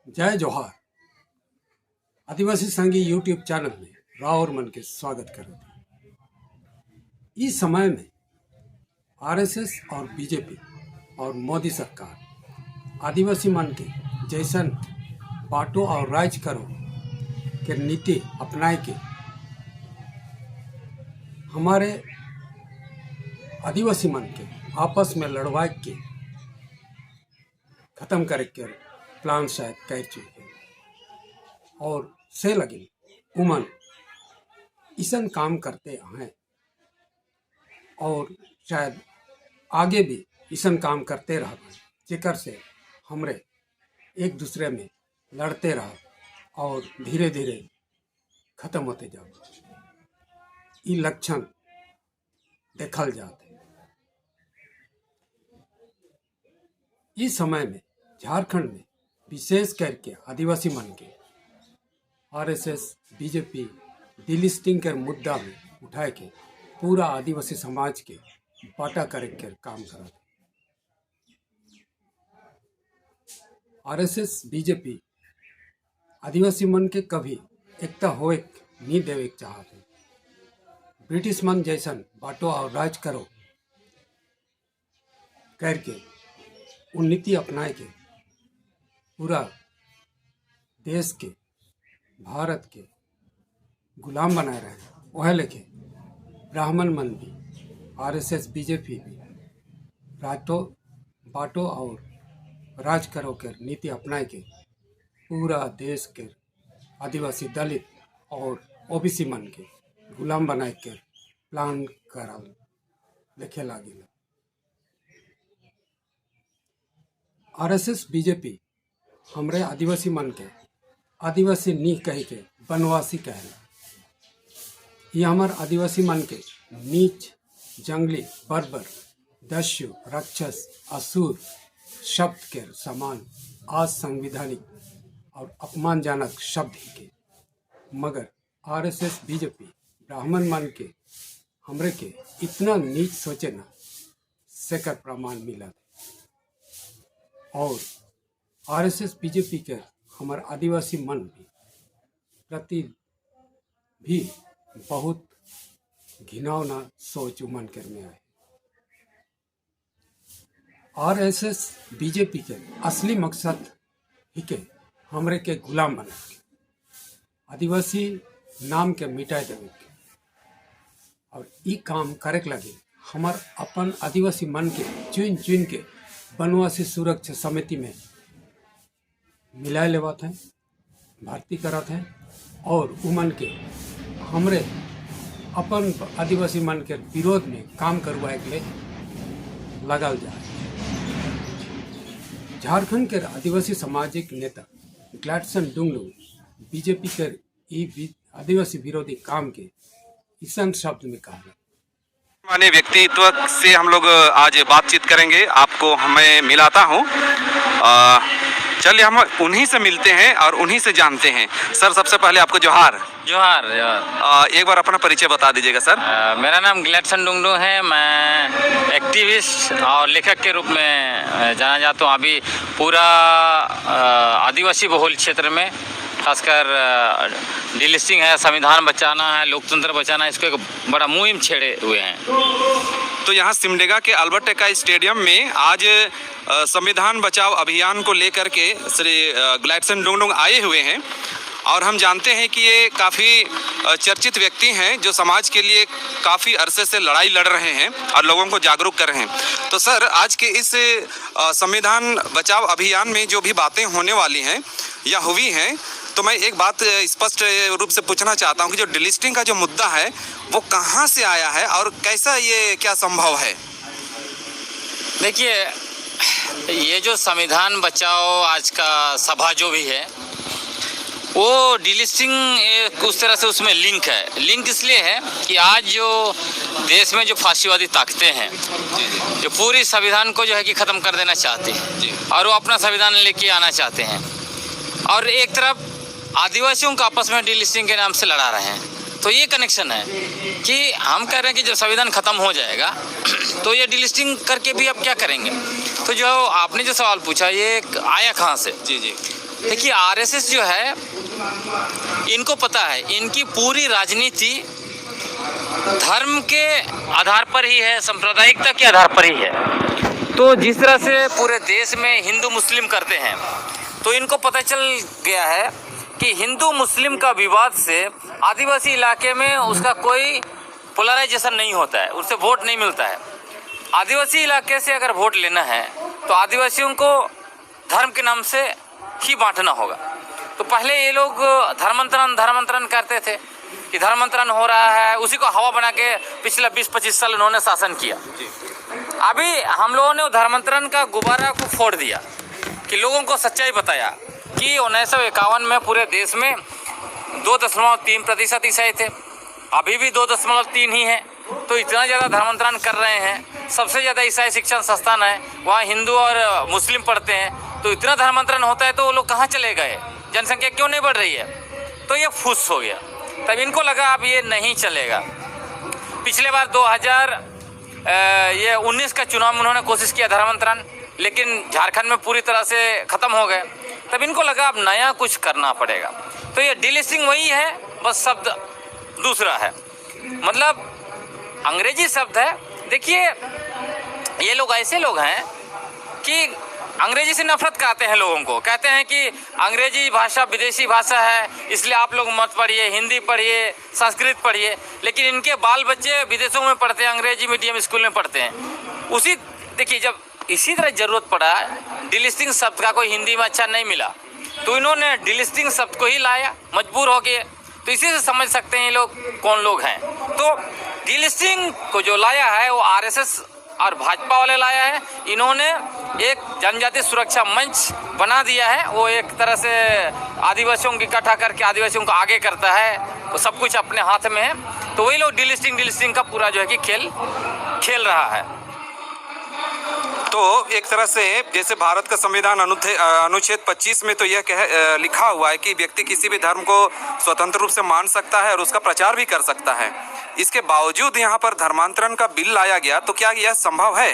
जय जोहार। आदिवासी संघी YouTube channel में राव मन के स्वागत करते। इस समय में आरएसएस और बीजेपी और मोदी सरकार आदिवासी मन के जैसन बांटो और राज करो के नीति अपनाए के हमारे आदिवासी मन के आपस में लड़वाए के खत्म करे के प्लान शायद कर चुके और से लगे उमन इसन काम करते हैं और शायद आगे भी इसन काम करते रह जेकर से हमरे एक दूसरे में लड़ते रह और धीरे धीरे खत्म होते जाओ। ये लक्षण देखल जाते। इस समय में झारखंड में विशेष करके आदिवासी मन के आरएसएस बीजेपी डिलिस्टिंग के मुद्दा में उठाए के पूरा आदिवासी समाज के बाटा करे के काम करते। आरएसएस बीजेपी आदिवासी मन के कभी एकता होए नहीं देवे चाहते। ब्रिटिश मन जैसन बाटो और राज करो करके उन्नति अपनाए के पूरा देश के भारत के गुलाम बनाए रहे। वह लेके ब्राह्मण मन भी आरएसएस बीजेपी भी बाटो और राज करो के नीति अपनाए के पूरा देश के आदिवासी दलित और ओबीसी मन के गुलाम बनाए के प्लान करल देखे लागिल। आरएसएस बीजेपी हमरे आदिवासी मन के आदिवासी नी कह के बनवासी कहला। ये हमार आदिवासी मन के नीच जंगली बर्बर दस्यु राक्षस असुर शब्द के समान असंवैधानिक और अपमानजनक शब्द ही के मगर आरएसएस बीजेपी ब्राह्मण मन के हमरे के इतना नीच सोचे ना सेकर प्रमाण मिला और आरएसएस बीजेपी के हमारे आदिवासी मन भी प्रति भी बहुत घिनौना सोच उमन कर में आए। आरएसएस बीजेपी के असली मकसद ही के हमरे के गुलाम बना के आदिवासी नाम के मिटाए देवे के और ई काम करे लगे हमार अपन आदिवासी मन के चुन चुन के बनवासी सुरक्षा समिति में मिलाए लेवत हैं, भर्ती करत हैं और उमन के हमरे अपन आदिवासी मन के विरोध में काम करवाए के लिए लगल जाए। झारखंड के आदिवासी सामाजिक नेता ग्लैडसन डुंगलू बीजेपी के आदिवासी विरोधी काम के ईसन शब्द में कहा। माने व्यक्तित्व से हम लोग आज बातचीत करेंगे। आपको हमें मिलाता हूँ। चलिए हम उन्हीं से मिलते हैं और उन्हीं से जानते हैं। सर सबसे पहले आपको जोहार। जोहार जोहार। एक बार अपना परिचय बता दीजिएगा सर। मेरा नाम ग्लैडसन डुंगडू है। मैं एक्टिविस्ट और लेखक के रूप में जाना जाता हूँ। अभी पूरा आदिवासी बहुल क्षेत्र में खासकर डिलिस्टिंग है, संविधान बचाना है, लोकतंत्र बचाना है, इसको एक बड़ा मुहिम छेड़े हुए हैं। तो यहाँ सिमडेगा के अल्बर्ट एक्का स्टेडियम में आज संविधान बचाओ अभियान को लेकर के श्री ग्लैडसन डुंगडू आए हुए हैं और हम जानते हैं कि ये काफ़ी चर्चित व्यक्ति हैं जो समाज के लिए काफ़ी अरसे से लड़ाई लड़ रहे हैं और लोगों को जागरूक कर रहे हैं। तो सर आज के इस संविधान बचाओ अभियान में जो भी बातें होने वाली हैं या हुई हैं, तो मैं एक बात स्पष्ट रूप से पूछना चाहता हूं कि जो डिलिस्टिंग का जो मुद्दा है वो कहां से आया है और कैसा ये क्या संभव है? देखिए, ये जो संविधान बचाओ आज का सभा जो भी है वो डिलिस्टिंग उस तरह से उसमें लिंक है। लिंक इसलिए है कि आज जो देश में जो फांसीवादी ताकतें हैं जो पूरी संविधान को जो है कि ख़त्म कर देना चाहते हैं और वो अपना संविधान लेके आना चाहते हैं और एक तरफ आदिवासियों का आपस में डिलिस्टिंग के नाम से लड़ा रहे हैं। तो ये कनेक्शन है कि हम कह रहे हैं कि जब संविधान खत्म हो जाएगा तो ये डिलिस्टिंग करके भी अब क्या करेंगे। तो जो आपने जो सवाल पूछा ये आया कहाँ से? जी जी। देखिए आरएसएस जो है, इनको पता है इनकी पूरी राजनीति धर्म के आधार पर ही है, सांप्रदायिकता के आधार पर ही है। तो जिस तरह से पूरे देश में हिंदू मुस्लिम करते हैं, तो इनको पता चल गया है कि हिंदू मुस्लिम का विवाद से आदिवासी इलाके में उसका कोई पोलराइजेशन नहीं होता है, उससे वोट नहीं मिलता है। आदिवासी इलाके से अगर वोट लेना है तो आदिवासियों को धर्म के नाम से ही बांटना होगा। तो पहले ये लोग धर्मांतरण करते थे कि धर्मांतरण हो रहा है, उसी को हवा बना के पिछले 20-25 साल उन्होंने शासन किया। अभी हम लोगों ने धर्मांतरण का गुब्बारा को फोड़ दिया कि लोगों को सच्चाई बताया कि 1951 में पूरे देश में 2.3% ईसाई थे, अभी भी 2.3 ही है। तो इतना ज़्यादा धर्मांतरण कर रहे हैं, सबसे ज़्यादा ईसाई शिक्षण संस्थान है, वहाँ हिंदू और मुस्लिम पढ़ते हैं। तो इतना धर्मांतरण होता है तो वो लोग कहाँ चले गए, जनसंख्या क्यों नहीं बढ़ रही है? तो ये फुस हो गया। तब इनको लगा अब ये नहीं चलेगा। पिछले बार 2019 का चुनाव में उन्होंने कोशिश किया धर्मांतरण, लेकिन झारखंड में पूरी तरह से ख़त्म हो गए। तब इनको लगा अब नया कुछ करना पड़ेगा। तो ये डिलिस्टिंग वही है, बस शब्द दूसरा है, मतलब अंग्रेजी शब्द है। देखिए ये लोग ऐसे लोग हैं कि अंग्रेजी से नफरत करते हैं लोगों को, कहते हैं कि अंग्रेजी भाषा विदेशी भाषा है, इसलिए आप लोग मत पढ़िए, हिंदी पढ़िए, संस्कृत पढ़िए। लेकिन इनके बाल बच्चे विदेशों में पढ़ते हैं, अंग्रेजी मीडियम स्कूल में पढ़ते हैं। उसी देखिए जब इसी तरह ज़रूरत पड़ा डिलिस्टिंग शब्द का, कोई हिंदी में अच्छा नहीं मिला तो इन्होंने डिलिस्टिंग शब्द को ही लाया, मजबूर हो गए। तो इसी से समझ सकते हैं ये लोग कौन लोग हैं। तो डिलिस्टिंग को जो लाया है वो आरएसएस और भाजपा वाले लाया है। इन्होंने एक जनजाति सुरक्षा मंच बना दिया है, वो एक तरह से आदिवासियों को इकट्ठा करके आदिवासियों को आगे करता है, वो सब कुछ अपने हाथ में है। तो वही लोग डिलिस्टिंग का पूरा जो है कि खेल रहा है। तो एक तरह से जैसे भारत का संविधान अनुच्छेद 25 में तो यह लिखा हुआ है कि व्यक्ति किसी भी धर्म को स्वतंत्र रूप से मान सकता है और उसका प्रचार भी कर सकता है। इसके बावजूद यहाँ पर धर्मांतरण का बिल लाया गया, तो क्या यह संभव है?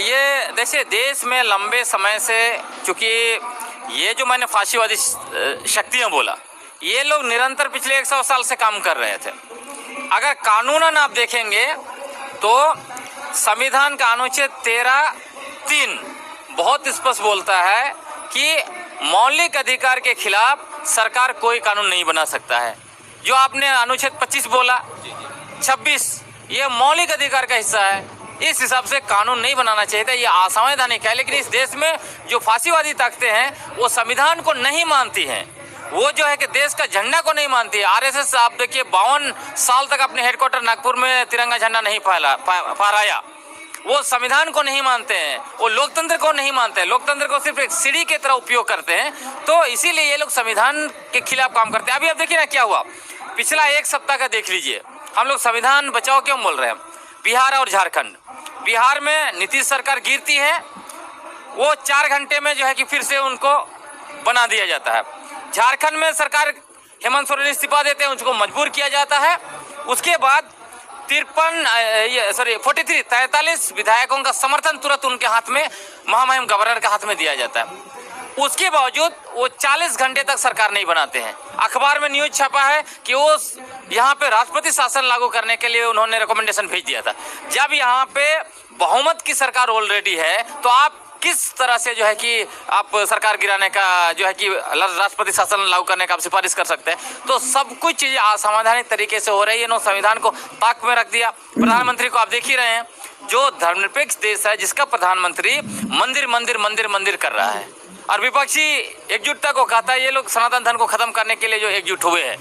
ये देखिए देश में लंबे समय से, चूँकि ये जो मैंने फाशीवादी शक्तियाँ बोला, ये लोग निरंतर पिछले 100 साल से काम कर रहे थे। अगर कानूनन आप देखेंगे तो संविधान का अनुच्छेद 13(3) बहुत स्पष्ट बोलता है कि मौलिक अधिकार के खिलाफ सरकार कोई कानून नहीं बना सकता है। जो आपने अनुच्छेद 25 बोला, 26, ये मौलिक अधिकार का हिस्सा है। इस हिसाब से कानून नहीं बनाना चाहिए था, ये असंवैधानिक है। लेकिन इस देश में जो फांसीवादी ताकतें हैं वो संविधान को नहीं मानती हैं, वो जो है कि देश का झंडा को नहीं मानती है। आरएसएस आप देखिए 52 साल तक अपने हेडक्वार्टर नागपुर में तिरंगा झंडा नहीं फहराया। वो संविधान को नहीं मानते हैं, वो लोकतंत्र को नहीं मानते हैं, लोकतंत्र को सिर्फ एक सीढ़ी की तरह उपयोग करते हैं। तो इसीलिए ये लोग संविधान के खिलाफ काम करते हैं। अभी आप देखिए ना क्या हुआ, पिछला एक सप्ताह का देख लीजिए। हम लोग संविधान बचाओ क्यों बोल रहे हैं? बिहार और झारखंड, बिहार में नीतीश सरकार गिरती है, वो 4 घंटे में जो है कि फिर से उनको बना दिया जाता है। झारखंड में सरकार हेमंत सोरेन इस्तीफा देते हैं, उनको मजबूर किया जाता है। उसके बाद 43 विधायकों का समर्थन तुरंत उनके हाथ में, महामहिम गवर्नर के हाथ में दिया जाता है। उसके बावजूद वो 40 घंटे तक सरकार नहीं बनाते हैं। अखबार में न्यूज छपा है कि वो यहाँ पे राष्ट्रपति शासन लागू करने के लिए उन्होंने रिकमेंडेशन भेज दिया था। जब यहाँ पे बहुमत की सरकार ऑलरेडी है तो आप किस तरह से जो है कि आप सरकार गिराने का जो है कि राष्ट्रपति शासन लागू करने का आप सिफारिश कर सकते हैं? तो सब कुछ चीज़ें असंवैधानिक तरीके से हो रही है। इन्होंने संविधान को ताक में रख दिया। प्रधानमंत्री को आप देख ही रहे हैं, जो धर्मनिरपेक्ष देश है जिसका प्रधानमंत्री मंदिर मंदिर मंदिर मंदिर कर रहा है, और विपक्षी एकजुटता को कहता है। ये लोग सनातन धर्म को खत्म करने के लिए जो एकजुट हुए हैं।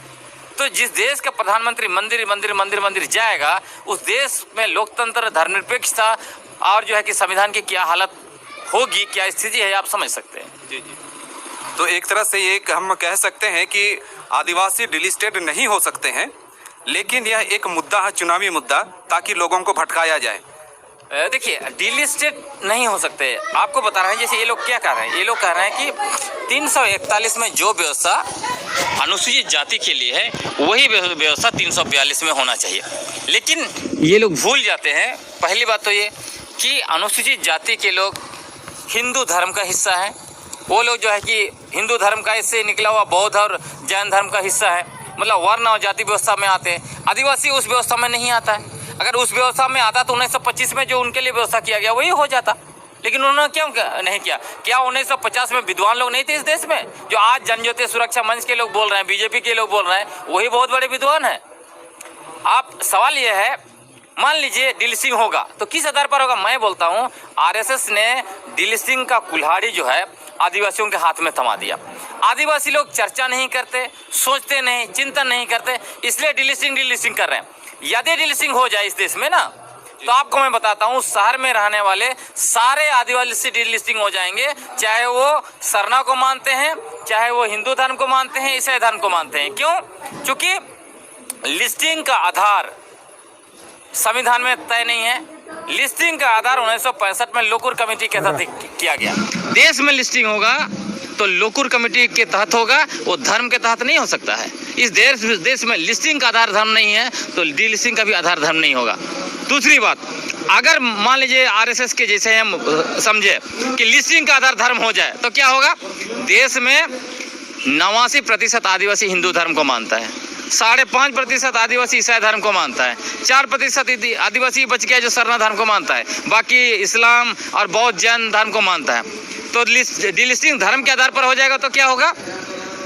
तो जिस देश का प्रधानमंत्री मंदिर मंदिर मंदिर मंदिर जाएगा, उस देश में लोकतंत्र, धर्मनिरपेक्षता और जो है कि संविधान की क्या हालत होगी, क्या स्थिति है, आप समझ सकते हैं। जी। तो एक तरह से ये हम कह सकते हैं कि आदिवासी डिलिस्टेड नहीं हो सकते हैं, लेकिन यह एक मुद्दा है, चुनावी मुद्दा, ताकि लोगों को भटकाया जाए। देखिए डिलिस्टेड नहीं हो सकते। आपको बता रहे हैं, जैसे ये लोग क्या कह रहे हैं, ये लोग कह रहे हैं कि 341 में जो व्यवस्था अनुसूचित जाति के लिए है वही व्यवस्था 342 में होना चाहिए। लेकिन ये लोग भूल जाते हैं, पहली बात तो ये कि अनुसूचित जाति के लोग हिंदू धर्म का हिस्सा है, वो लोग जो है कि हिंदू धर्म का इससे निकला हुआ बौद्ध और जैन धर्म का हिस्सा है, मतलब वर्ण और जाति व्यवस्था में आते हैं। आदिवासी उस व्यवस्था में नहीं आता है। अगर उस व्यवस्था में आता तो 1925 में जो उनके लिए व्यवस्था किया गया वही हो जाता, लेकिन उन्होंने क्यों नहीं किया? क्या 1950 में विद्वान लोग नहीं थे इस देश में? जो आज जनजातीय सुरक्षा मंच के लोग बोल रहे हैं, बीजेपी के लोग बोल रहे हैं, वही बहुत बड़े विद्वान हैं। आप सवाल यह है, मान लीजिए डीलिस्टिंग होगा तो किस आधार पर होगा? मैं बोलता हूं आरएसएस ने डीलिस्टिंग का कुल्हाड़ी जो है आदिवासियों के हाथ में थमा दिया। आदिवासी लोग चर्चा नहीं करते, सोचते नहीं, चिंतन नहीं करते, इसलिए डीलिस्टिंग कर रहे हैं। यदि डीलिस्टिंग हो जाए इस देश में ना, तो आपको मैं बताता हूँ शहर में रहने वाले सारे आदिवासी डीलिस्टिंग हो जाएंगे, चाहे वो सरना को मानते हैं, चाहे वो हिंदू धर्म को मानते हैं, ईसाई धर्म को मानते हैं। क्यों? क्योंकि लिस्टिंग का आधार संविधान में तय नहीं है। लिस्टिंग का आधार 1965 में लोकुर कमेटी के तहत किया गया। देश में लिस्टिंग होगा तो लोकुर कमेटी के तहत होगा, वो धर्म के तहत नहीं हो सकता है। इस देश में लिस्टिंग का आधार धर्म नहीं है तो डीलिस्टिंग का भी आधार धर्म नहीं होगा। दूसरी बात, अगर मान लीजिए आरएसएस के जैसे हम समझे कि लिस्टिंग का आधार धर्म हो जाए तो क्या होगा? देश में 89% आदिवासी हिंदू धर्म को मानता है, 5.5% आदिवासी ईसाई धर्म को मानता है, 4% आदिवासी बच गया जो सरना धर्म को मानता है, बाकी इस्लाम और बौद्ध जैन धर्म को मानता है। तो डीलिस्टिंग धर्म के आधार पर हो जाएगा तो क्या होगा?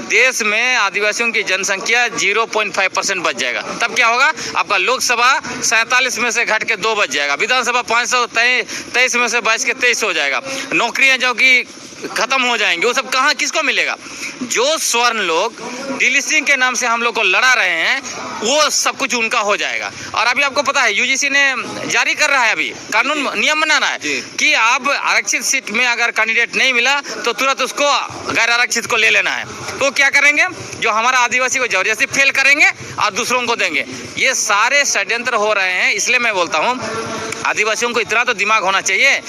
देश में आदिवासियों की जनसंख्या 0.5% बच जाएगा। तब क्या होगा? आपका लोकसभा 47 में से घट के 2 बच जाएगा, विधानसभा 523 में से 22 के 23 हो जाएगा, नौकरियां जो कि खत्म हो जाएंगी, वो सब कहाँ किसको मिलेगा? जो स्वर्ण लोग डीलिस्टिंग के नाम से हम लोग को लड़ा रहे हैं, वो सब कुछ उनका हो जाएगा। और अभी आपको पता है यूजीसी ने जारी कर रहा है, अभी कानून नियम बनाना है कि आप आरक्षित सीट में अगर कैंडिडेट नहीं मिला तो तुरंत उसको गैर आरक्षित को ले लेना है। तो क्या करेंगे? जो हमारा आदिवासी को जबरदस्ती फेल करेंगे और दूसरों को देंगे। ये सारे षड्यंत्र हो रहे हैं। इसलिए मैं बोलता हूँ आदिवासियों को इतना तो दिमाग होना चाहिए,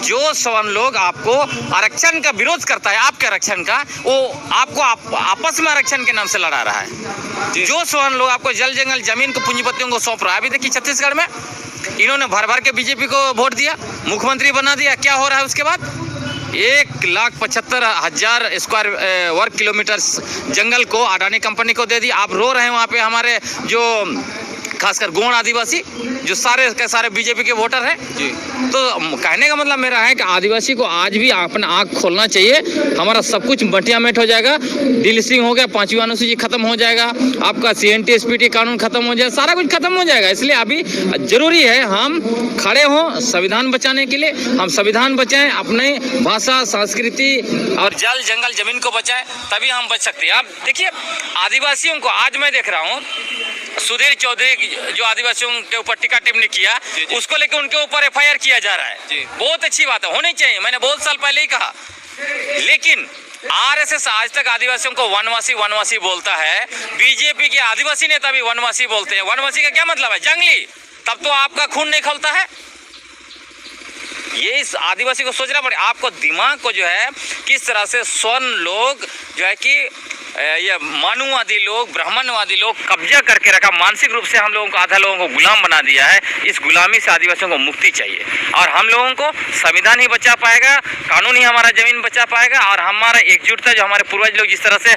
जो सवर्ण लोग आपको आरक्षण का विरोध करता है, आपके आरक्षण का, वो आपको आपस में आरक्षण के नाम से लड़ा रहा है। जो सवर्ण लोग आपको जल जंगल जमीन को पूंजीपतियों को सौंप रहा है, अभी देखिए छत्तीसगढ़ में इन्होंने भर भर के बीजेपी को वोट दिया, मुख्यमंत्री बना दिया। क्या हो रहा है उसके बाद? 1,75,000 स्क्वायर वर्ग किलोमीटर जंगल को अडानी कंपनी को दे दी। आप रो रहे हैं वहाँ पे हमारे जो खासकर गोंड आदिवासी जो सारे के सारे बीजेपी के वोटर हैं जी। तो कहने का मतलब मेरा है कि आदिवासी को आज भी अपना आँख खोलना चाहिए। हमारा सब कुछ मटिया मेट हो जाएगा, डीलिस्टिंग हो गया, 5वीं अनुसूची खत्म हो जाएगा, आपका CNT SPT कानून खत्म हो जाएगा, सारा कुछ खत्म हो जाएगा। इसलिए अभी जरूरी है हम खड़े हों संविधान बचाने के लिए। हम संविधान बचाएं, अपने भाषा संस्कृति और जल जंगल जमीन को बचाएं, तभी हम बच सकते हैं। आप देखिए आदिवासियों को, आज मैं देख रहा हूँ सुधीर चौधरी जो आदिवासियों के ऊपर टीका टिप्पणी किया, उसको लेकर उनके ऊपर FIR किया जा रहा है। बहुत अच्छी बात है, होनी चाहिए, मैंने बहुत साल पहले ही कहा। लेकिन RSS आज तक आदिवासियों को वनवासी बोलता है। बीजेपी के आदिवासी नेता भी वनवासी बोलते हैं। वनवासी का क्या मतलब है? जंगली। तब तो आपका खून नहीं खौलता है। ये इस आदिवासी को सोचना पड़े, आपको दिमाग को जो है किस तरह से स्वर्ण लोग जो है कि ये मानववादी लोग, ब्राह्मणवादी लोग कब्जा करके रखा, मानसिक रूप से हम लोगों को, आधा लोगों को गुलाम बना दिया है। इस गुलामी से आदिवासियों को मुक्ति चाहिए और हम लोगों को संविधान ही बचा पाएगा, कानून ही हमारा जमीन बचा पाएगा। और हमारा एकजुटता, जो हमारे पूर्वज लोग जिस तरह से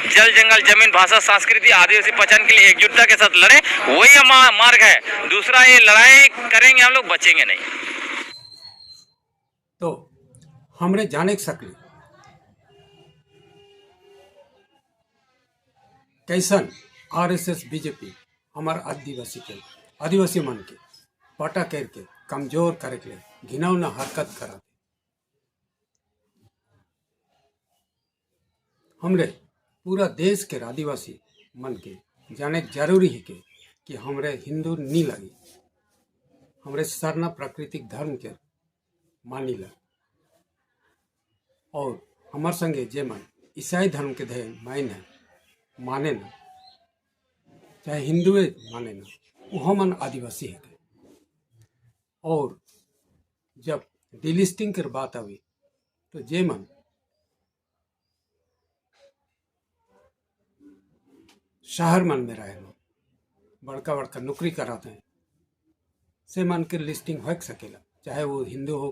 जल जंगल जमीन भाषा संस्कृति आदिवासी पहचान के लिए एकजुटता के साथ लड़े, वही हमारा मार्ग है। दूसरा ये लड़ाई करेंगे हम लोग, बचेंगे नहीं। तो हमरे जाने के सकली कैसन RSS बीजेपी हमार आदिवासी मन के पटा करके कमजोर करे के लिए घिनौना हरकत करा। हमरे पूरा देश के आदिवासी मन के जाने जरूरी है कि हमरे हिंदू नहीं लगी, हमरे सरना प्राकृतिक धर्म के मानी ला। और हमार संगे जे मन ईसाई धर्म के धे माने ना, चाहे हिंदुए माने ना, वो मन आदिवासी है। और जब डीलिस्टिंग की बात आई तो जे मन शहर मन में रहे लो, बड़का बड़का नौकरी कराते हैं, से मन के लिस्टिंग हो सकेला, चाहे वो हिंदू हो,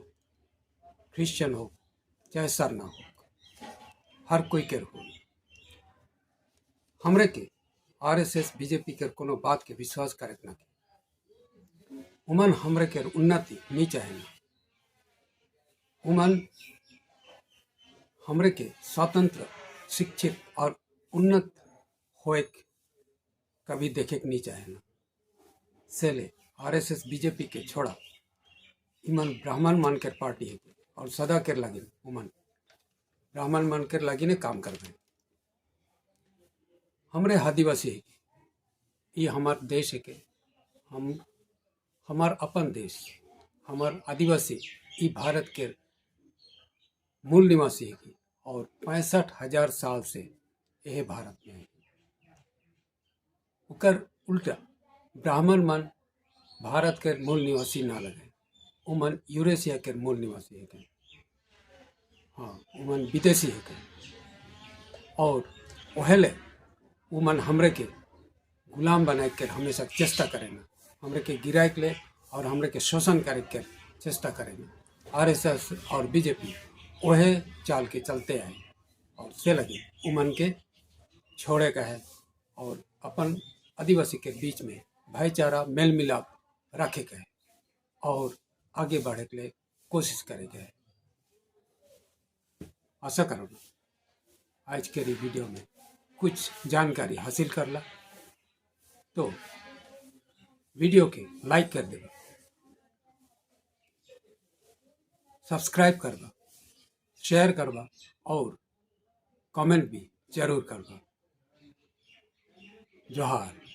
क्रिश्चियन हो, चाहे सरना हो। हर कोई के हो। हमरे के आरएसएस बीजेपी के कोनो बात के विश्वास करत ना के। उमन हमरे के उन्नति नहीं चाहे। उमन हमरे के स्वतंत्र, शिक्षित और उन्नत होए कभी देखे के नहीं चाहे ना। सेले आरएसएस बीजेपी के छोड़ा इमन ब्राह्मण मान कर पार्टी है और सदा कर लगे उमन ब्राह्मण मान कर लगी ने काम कर रहे। हमरे आदिवासी है ये हमार देश है के हम हमार अपन देश हमार आदिवासी ये भारत के मूल निवासी है की और 65,000 साल से यह भारत में है। उकर उल्टा ब्राह्मण मन भारत के मूल निवासी ना लगे। उमन यूरेशिया के मूल निवासी है। हाँ, उमन विदेशी है और ओहले उमन हमरे के गुलाम बनाए के हमेशा चेष्टा करेंगे। हमरे के गिराए के लिए और हमरे के शोषण करे के चेष्टा करेंगे। आरएसएस और बीजेपी वह चाल के चलते आए और से लगे उमन के छोड़े का है और अपन आदिवासी के बीच में भाईचारा मेल मिलाप रखे के है और आगे बढ़े के लिए कोशिश करेंगे। आशा करो आज के वीडियो में कुछ जानकारी हासिल कर ला तो वीडियो के लाइक कर देगा, सब्सक्राइब करवा, शेयर करवा और कमेंट भी जरूर करवा। जोहार।